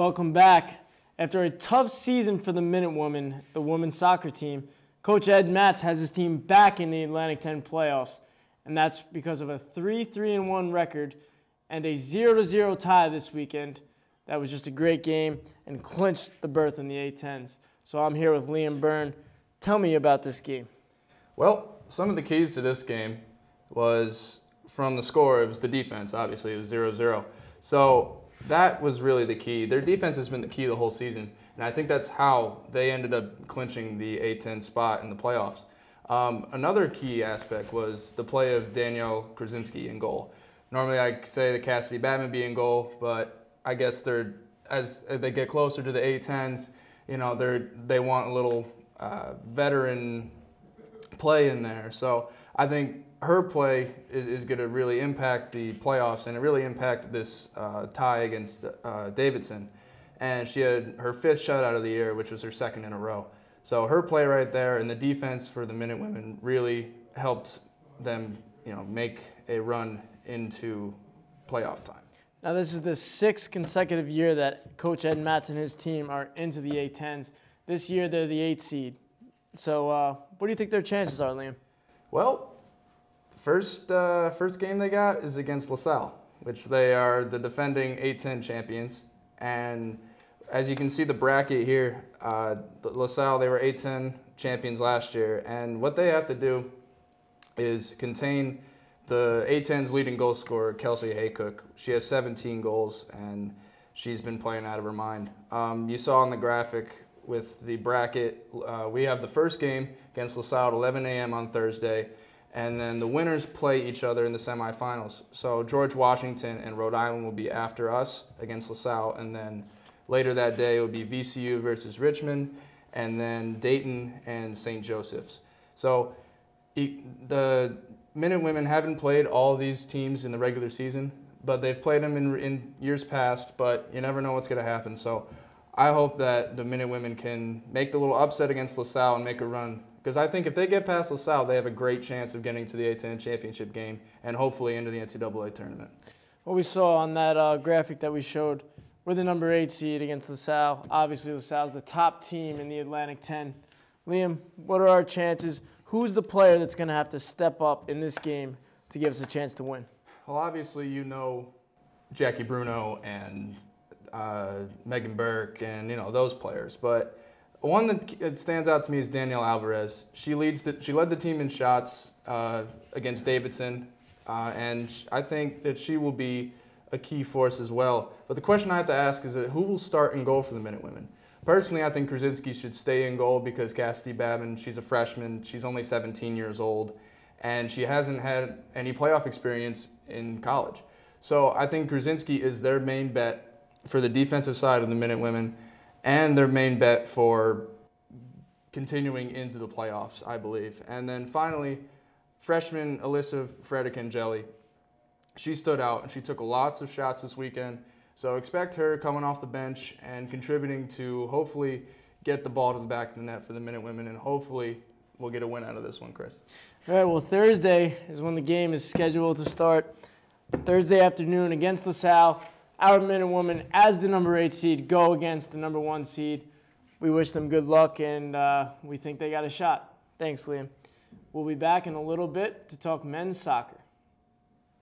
Welcome back. After a tough season for the Minutewomen, the women's soccer team, Coach Ed Matz has his team back in the Atlantic 10 playoffs, and that's because of a 3-3-1 record and a 0-0 tie this weekend. That was just a great game and clinched the berth in the A10s. So I'm here with Liam Byrne. Tell me about this game. Well, some of the keys to this game was from the score. It was the defense, obviously. It was 0-0. So that was really the key. Their defense has been the key the whole season, and I think that's how they ended up clinching the A10 spot in the playoffs. Another key aspect was the play of Danielle Krasinski in goal. Normally I say that Cassidy Batman be in goal, but I guess as they get closer to the A10s, you know, they want a little veteran play in there. So I think her play is going to really impact the playoffs, and it really impacted this tie against Davidson. And she had her 5th shutout of the year, which was her 2nd in a row. So her play right there and the defense for the Minutewomen really helped them, you know, make a run into playoff time. Now this is the 6th consecutive year that Coach Ed Matz and his team are into the A10s. This year they're the 8th seed. So what do you think their chances are, Liam? Well, first game they got is against LaSalle, which they are the defending A10 champions. And as you can see the bracket here, LaSalle, they were A10 champions last year. And what they have to do is contain the A10's leading goal scorer, Kelsey Haycock. She has 17 goals, and she's been playing out of her mind. You saw on the graphic with the bracket, we have the first game against LaSalle at 11 a.m. on Thursday, and then the winners play each other in the semifinals. So George Washington and Rhode Island will be after us against LaSalle, and then later that day it will be VCU versus Richmond, and then Dayton and St. Joseph's. So the Minutewomen haven't played all these teams in the regular season, but they've played them in years past, but you never know what's going to happen. So I hope that the Minutewomen can make the little upset against LaSalle and make a run, because I think if they get past LaSalle, they have a great chance of getting to the A10 championship game and hopefully into the NCAA tournament. What we saw on that graphic that we showed, we're the number 8 seed against LaSalle. Obviously, LaSalle's the top team in the Atlantic 10. Liam, what are our chances? Who's the player that's going to have to step up in this game to give us a chance to win? Well, obviously, you know Jackie Bruno and Megan Burke and, you know, those players. But one that stands out to me is Danielle Alvarez. She led the team in shots against Davidson, and I think that she will be a key force as well. But the question I have to ask is that who will start in goal for the Minutewomen? Personally, I think Krasinski should stay in goal because Cassidy Babin, she's a freshman, she's only 17 years old, and she hasn't had any playoff experience in college. So I think Krasinski is their main bet for the defensive side of the Minutewomen and their main bet for continuing into the playoffs, I believe. And then finally, freshman Alyssa Fredicangelli. She stood out and she took lots of shots this weekend. So expect her coming off the bench and contributing to hopefully get the ball to the back of the net for the Minutewomen, and hopefully we'll get a win out of this one, Chris. All right, well, Thursday is when the game is scheduled to start. Thursday afternoon against LaSalle. Our Minutewomen, as the number 8 seed, go against the number 1 seed. We wish them good luck, and we think they got a shot. Thanks, Liam. We'll be back in a little bit to talk men's soccer.